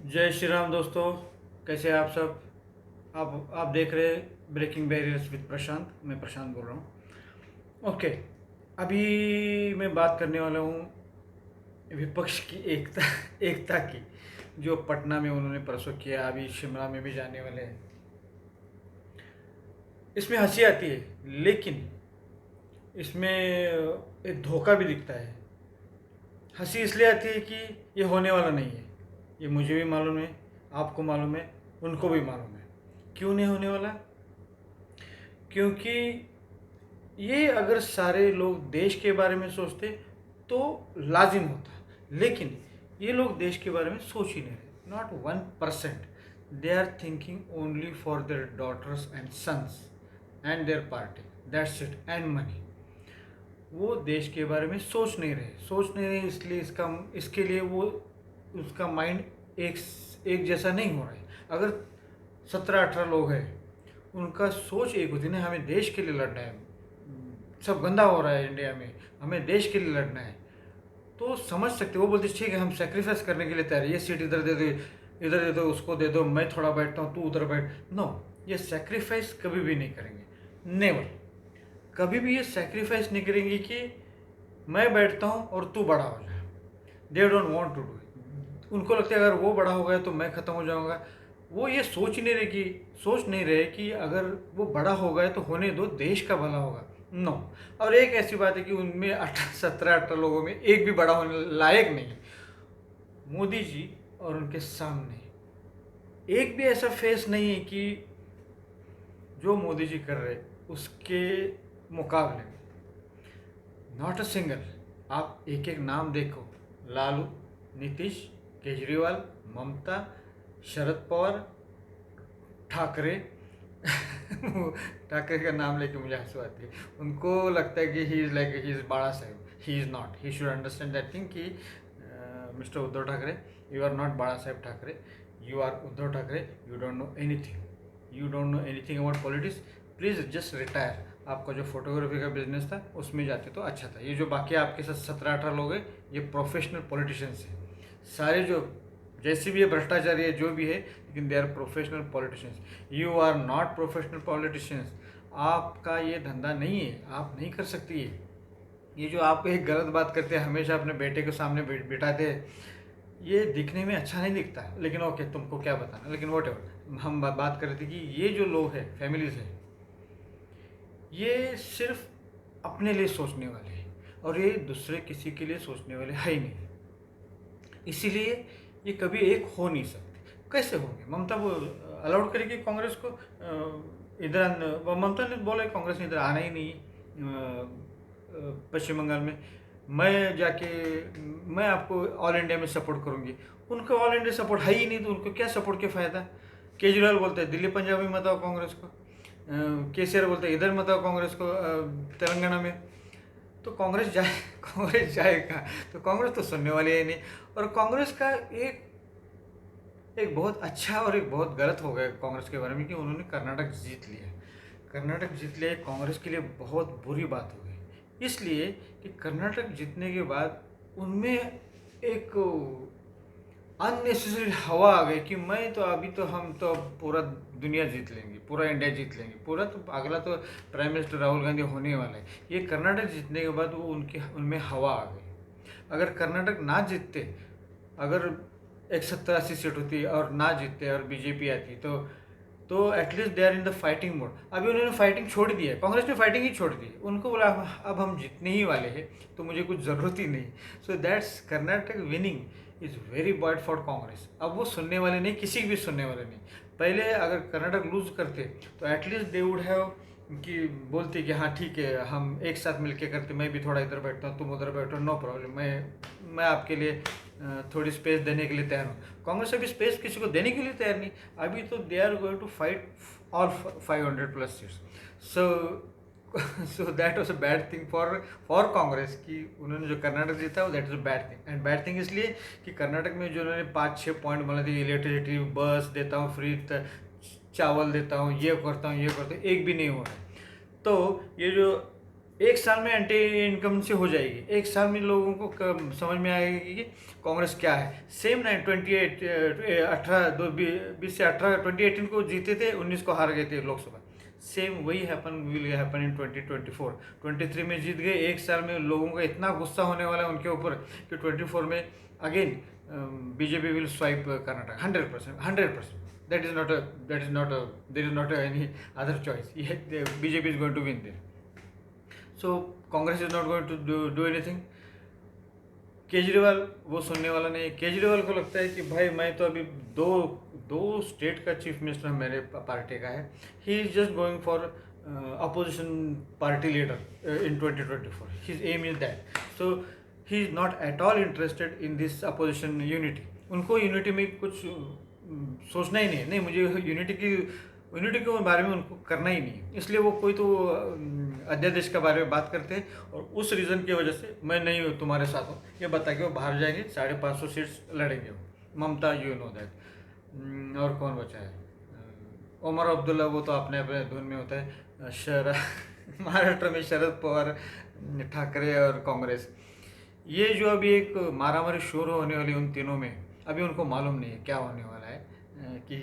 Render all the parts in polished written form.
जय श्री राम दोस्तों। कैसे हैं आप सब। आप देख रहे हैं ब्रेकिंग बैरियर्स विद प्रशांत। मैं प्रशांत बोल रहा हूँ। ओके, अभी मैं बात करने वाला हूँ विपक्ष की एकता एकता की, जो पटना में उन्होंने परसों किया, अभी शिमला में भी जाने वाले हैं। इसमें हंसी आती है, लेकिन इसमें एक धोखा भी दिखता है। हंसी इसलिए आती है कि ये होने वाला नहीं है। ये मुझे भी मालूम है, आपको मालूम है, उनको भी मालूम है। क्यों नहीं होने वाला? क्योंकि ये अगर सारे लोग देश के बारे में सोचते तो लाजिम होता, लेकिन ये लोग देश के बारे में सोच ही नहीं रहे। Not 1%। They are thinking only for their daughters and sons and their party, that's it, and money. वो देश के बारे में सोच नहीं रहे इसलिए इसके लिए वो उसका माइंड एक जैसा नहीं हो रहा है। अगर 17-18 लोग हैं, उनका सोच एक होती है ना, हमें देश के लिए लड़ना है, सब गंदा हो रहा है इंडिया में, हमें देश के लिए लड़ना है, तो समझ सकते। वो बोलते ठीक है, हम सेक्रीफाइस करने के लिए तैयार है, ये सीट इधर दे दो, इधर दे दो, उसको दे दो, मैं थोड़ा बैठता हूँ, तू उधर बैठ। नो, ये सेक्रीफाइस कभी भी नहीं करेंगे, नेवर। कभी भी ये सेक्रीफाइस नहीं करेंगे कि मैं बैठता हूँ और तू बड़ा हो जाए। They don't want to do it. उनको लगता है अगर वो बड़ा हो गया तो मैं ख़त्म हो जाऊंगा। वो ये सोच नहीं रहे कि अगर वो बड़ा हो गया तो होने दो, देश का भला होगा। नो। और एक ऐसी बात है कि उनमें 17-18 लोगों में एक भी बड़ा होने लायक नहीं है। मोदी जी और उनके सामने एक भी ऐसा फेस नहीं है कि जो मोदी जी कर रहे उसके मुकाबले में। Not a single. आप एक एक नाम देखो, लालू, नीतीश, केजरीवाल, ममता, शरद पवार, ठाकरे। ठाकरे का नाम लेके मुझे हंसी आती है। उनको लगता है कि he is Bada Saheb. He is not. He should understand that thing कि mister Uddhav Thackeray, you are not Bada Saheb Thackeray, you are Uddhav Thackeray. You don't know anything, you don't know anything about politics. Please just retire. आपका जो फोटोग्राफी का बिजनेस था उसमें जाते तो अच्छा था। ये जो बाकी आपके साथ 17-18 लोग हैं, ये प्रोफेशनल पॉलिटिशियंस हैं सारे। जो जैसे भी है भ्रष्टाचारी है, जो भी है, लेकिन they are professional politicians. You are not professional politicians. आपका ये धंधा नहीं है, आप नहीं कर सकती है। ये जो आप एक गलत बात करते हैं, हमेशा अपने बेटे के सामने बिठाते हैं, ये दिखने में अच्छा नहीं दिखता। लेकिन ओके, तुमको क्या बताना, लेकिन वॉट एवर। हम बात कर रहे थे कि ये जो लोग हैं, फैमिलीज हैं, ये सिर्फ अपने लिए सोचने वाले हैं, और ये दूसरे किसी के लिए सोचने वाले है ही नहीं। इसीलिए ये कभी एक हो नहीं सकते। कैसे होंगे? ममता वो अलाउड करेगी कांग्रेस को ममता ने बोला कांग्रेस ने इधर आना ही नहीं पश्चिम बंगाल में। मैं आपको ऑल इंडिया में सपोर्ट करूंगी। उनको ऑल इंडिया सपोर्ट है ही नहीं, तो उनको क्या सपोर्ट के फ़ायदा? केजरीवाल बोलते हैं दिल्ली पंजाब में मत आओ कांग्रेस को, केसीआर बोलते हैं इधर मत आओ कांग्रेस को, तेलंगाना में। तो कांग्रेस जाएगा तो कांग्रेस तो सुनने वाली है नहीं। और कांग्रेस का एक बहुत अच्छा और एक बहुत गलत हो गया कांग्रेस के बारे में कि उन्होंने कर्नाटक जीत लिया। कर्नाटक जीत लिया कांग्रेस के लिए बहुत बुरी बात हो गई, इसलिए कि कर्नाटक जीतने के बाद उनमें एक अननेसेसरी हवा आ गई कि मैं तो अभी तो हम तो अब पूरा दुनिया जीत लेंगे, पूरा इंडिया जीत लेंगे, पूरा तो अगला तो प्राइम मिनिस्टर राहुल गांधी होने वाला है। ये कर्नाटक जीतने के बाद वो उनमें हवा आ गई। अगर कर्नाटक ना जीतते, अगर एक 70-80 सीट होती और ना जीतते और बीजेपी आती, तो at least they are in the fighting mode. अभी उन्होंने फाइटिंग छोड़ दी है, कांग्रेस ने फाइटिंग ही छोड़ दी। उनको बोला अब हम जीतने ही वाले हैं, तो मुझे कुछ ज़रूरत ही नहीं। So that's Karnataka winning is very bad for Congress. अब वो सुनने वाले नहीं, किसी भी सुनने वाले नहीं। पहले अगर कर्नाटक लूज करते तो एटलीस्ट दे वुड हैव कि बोलते कि हाँ ठीक है, हम एक साथ मिलके करते, मैं भी थोड़ा इधर बैठता हूँ, तुम उधर बैठो, नो प्रॉब्लम, मैं आपके लिए थोड़ी स्पेस देने के लिए तैयार हूँ। कांग्रेस अभी स्पेस किसी को देने के लिए तैयार नहीं। अभी तो they are going to fight all 500+ seats. So that was a bad thing for Congress कि उन्होंने जो कर्नाटक जीता वो that is a bad thing. And bad thing इसलिए कि कर्नाटक में जो उन्होंने 5-6 पॉइंट बोला था, इलेक्ट्रिसिटी, बस देता हूँ फ्री, चावल देता हूँ, ये करता हूँ, एक भी नहीं हो रहा है। तो ये जो एक साल में एंटी इनकम्बेंसी हो जाएगी, एक साल में लोगों को समझ में आएगी कि कांग्रेस क्या है। सेम ना 28 18 दो 20 से 18 2018 को जीते थे, 19 को हार गए थे लोकसभा। सेम वही विल हैपन इन 2024। 23 में जीत गए, एक साल में लोगों का इतना गुस्सा होने वाला है उनके ऊपर कि 24 में again BJP will swipe Karnataka 100%, 100%। That is not a there is not any other choice. BJP is going to win there. So Congress is not going to do anything. Kejriwal वो सुनने वाला नहीं। केजरीवाल को लगता है कि भाई मैं तो अभी दो दो स्टेट का चीफ मिनिस्टर मेरे पार्टी का है। He is just going for opposition party leader in 2024। His aim is that. So he is not at all interested in this opposition unity. उनको यूनिटी में कुछ सोचना ही नहीं है। नहीं, मुझे यूनिटी के बारे में उनको करना ही नहीं है, इसलिए वो कोई तो अध्यादेश के बारे में बात करते हैं। और उस रीज़न की वजह से मैं नहीं हूँ तुम्हारे साथ हूँ ये बता के वो बाहर जाएंगे। 550 सीट्स लड़ेंगे वो। ममता, यू नो दैट। और कौन बचा है? उमर अब्दुल्ला, वो तो अपने अपने धुन में होता है। महाराष्ट्र में शरद पवार, ठाकरे और कांग्रेस, ये जो अभी एक मारामारी शुरू होने वाली उन तीनों में, अभी उनको मालूम नहीं है क्या होने वाला है। कि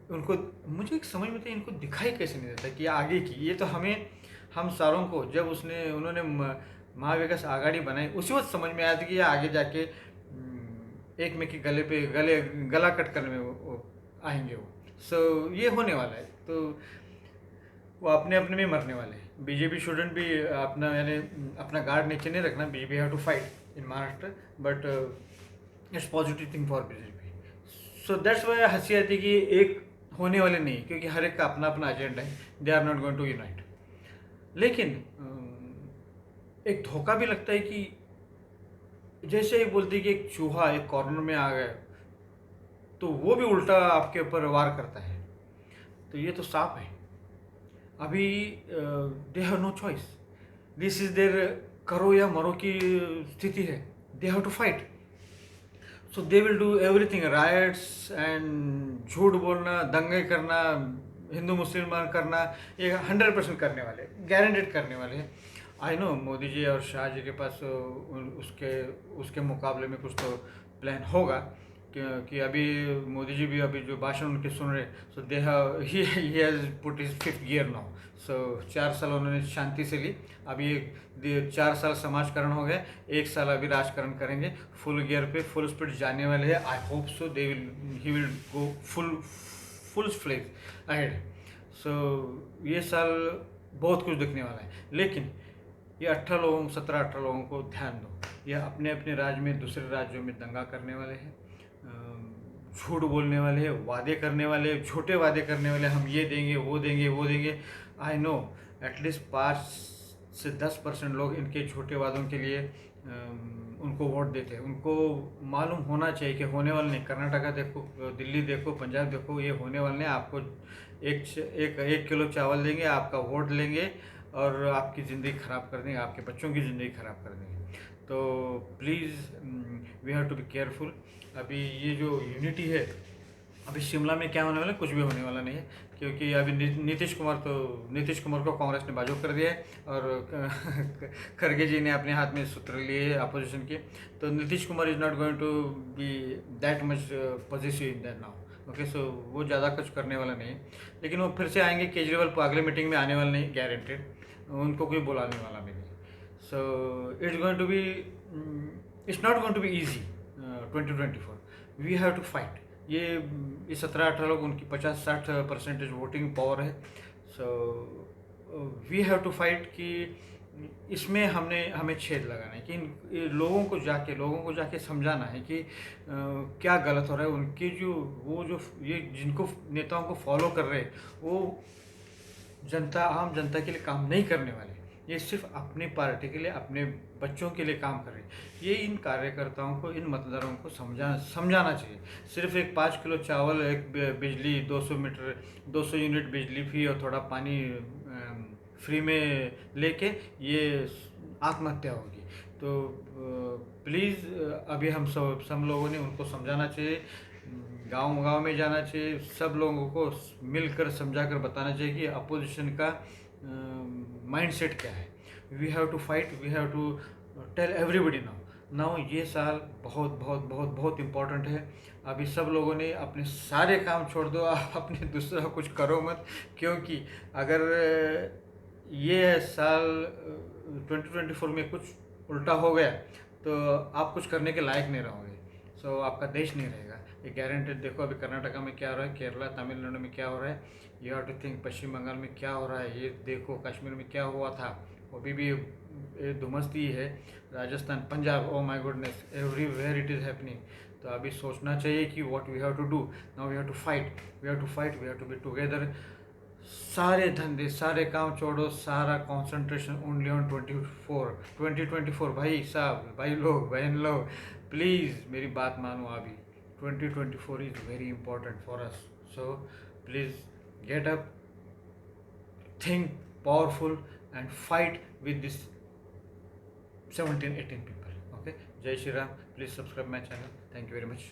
उनको, मुझे एक समझ में तो इनको दिखाई कैसे नहीं देता कि आगे की, ये तो हम सारों को जब उन्होंने महाविकास आघाड़ी बनाई उसी वक्त समझ में आया था कि ये आगे जाके एक में के गला कट करने में वो आएंगे वो। सो ये होने वाला है, तो वो अपने अपने में मरने वाले हैं। बीजेपी शुडेंट भी अपना गार्ड नीचे नहीं रखना। BJP have to fight in Maharashtra, but it's positive thing for BJP. So that's why हंसी आती कि एक होने वाले नहीं, क्योंकि हर एक का अपना अपना एजेंडा है। They are not going to unite. लेकिन एक धोखा भी लगता है कि जैसे ही बोलती कि एक चूहा एक कॉर्नर में आ गया तो वो भी उल्टा आपके ऊपर वार करता है। तो ये तो साफ है। अभी they have no choice. This is their करो या मरो की स्थिति है। They have to fight. So they will do everything, riots and झूठ बोलना, दंगे करना, हिंदू मुसलमान करना, ये 100% करने वाले, गारंटेड करने वाले हैं। आई नो मोदी जी और शाह जी के पास उसके मुकाबले में कुछ तो प्लान होगा, कि अभी मोदी जी भी अभी जो भाषण उनके सुन रहे, so they he has put his 5th gear now. So 4 साल उन्होंने शांति से ली, अभी 4 साल समाजकरण हो गए, 1 साल अभी राजकरण करेंगे। फुल गियर पे फुल स्पीड जाने वाले हैं। I hope so he will go full fledge ahead. So ये साल बहुत कुछ दिखने वाला है। लेकिन ये 17-18 लोगों को ध्यान दो, ये अपने अपने राज्य में दूसरे राज्यों में दंगा करने वाले हैं, झूठ बोलने वाले हैं, वादे करने वाले, झूठे वादे करने वाले, हम ये देंगे वो देंगे वो देंगे। आई नो एटलीस्ट 5 से 10% लोग इनके झूठे वादों के लिए उनको वोट देते हैं। उनको मालूम होना चाहिए कि होने वाले नहीं। कर्नाटका देखो, दिल्ली देखो, पंजाब देखो, ये होने वाले नहीं। आपको एक किलो चावल देंगे, आपका वोट लेंगे और आपकी ज़िंदगी ख़राब कर देंगे, आपके बच्चों की ज़िंदगी ख़राब कर देंगे। तो please we have to be careful. अभी ये जो यूनिटी है, अभी शिमला में क्या होने वाला है, कुछ भी होने वाला नहीं है, क्योंकि अभी नीतीश कुमार को कांग्रेस ने बाजू कर दिया है और खड़गे जी ने अपने हाथ में सूत्र लिए है अपोजिशन के। तो Nitish Kumar is not going to be that much positive in that now. Okay, so वो ज़्यादा कुछ करने वाला नहीं है। लेकिन वो फिर से आएंगे। केजरीवाल को अगले मीटिंग में आने वाला नहीं, गारंटेड। उनको कोई बुलाने वाला भी नहीं। So it's going to be it's not going to be easy 2024। We have to fight. ये 17-18 लोग, उनकी 50-60% वोटिंग पावर है। So we have to fight कि इसमें हमें छेद लगाना है, कि लोगों को जाके समझाना है कि क्या गलत हो रहा है। उनके ये जिनको नेताओं को फॉलो कर रहे हैं, वो आम जनता के लिए काम नहीं करने वाले। ये सिर्फ अपनी पार्टी के लिए, अपने बच्चों के लिए काम कर रहे हैं। ये इन कार्यकर्ताओं को, इन मतदारों को समझाना चाहिए। सिर्फ एक 5 किलो चावल, एक बिजली, 200 यूनिट बिजली फ्री और थोड़ा पानी फ्री में लेके ये आत्महत्या होगी। तो प्लीज़ अभी हम सब लोगों ने उनको समझाना चाहिए। गांव में जाना चाहिए, सब लोगों को मिलकर समझा कर बताना चाहिए कि अपोजिशन का माइंडसेट क्या है। We have to fight, we have to tell everybody now ये साल बहुत बहुत बहुत बहुत इम्पोर्टेंट है। अभी सब लोगों ने अपने सारे काम छोड़ दो, आप अपने दूसरा कुछ करो मत, क्योंकि अगर ये साल 2024 में कुछ उल्टा हो गया तो आप कुछ करने के लायक नहीं रहोगे। सो आपका देश नहीं रहेगा, ये गारंटेड। देखो अभी कर्नाटका में क्या हो रहा है, केरला तमिलनाडु में क्या हो रहा है, यू हैव टू थिंक पश्चिम बंगाल में क्या हो रहा है, ये देखो कश्मीर में क्या हुआ था, अभी भी ये धुमसती है, Rajasthan, Punjab, oh my goodness, everywhere it is happening. तो अभी सोचना चाहिए कि what we have to do now, we have to fight, we have to fight, we have to be together. सारे धंधे सारे काम छोड़ो, सारा कंसंट्रेशन ओनली ऑन 2024 भाई साहब, भाई लोग, बहन लोग, प्लीज़ मेरी बात मानो अभी। 2024 is very important for us, so please get up, think powerful and fight with this 17-18 people. Okay, Jai Shri Ram. Please subscribe my channel. Thank you very much.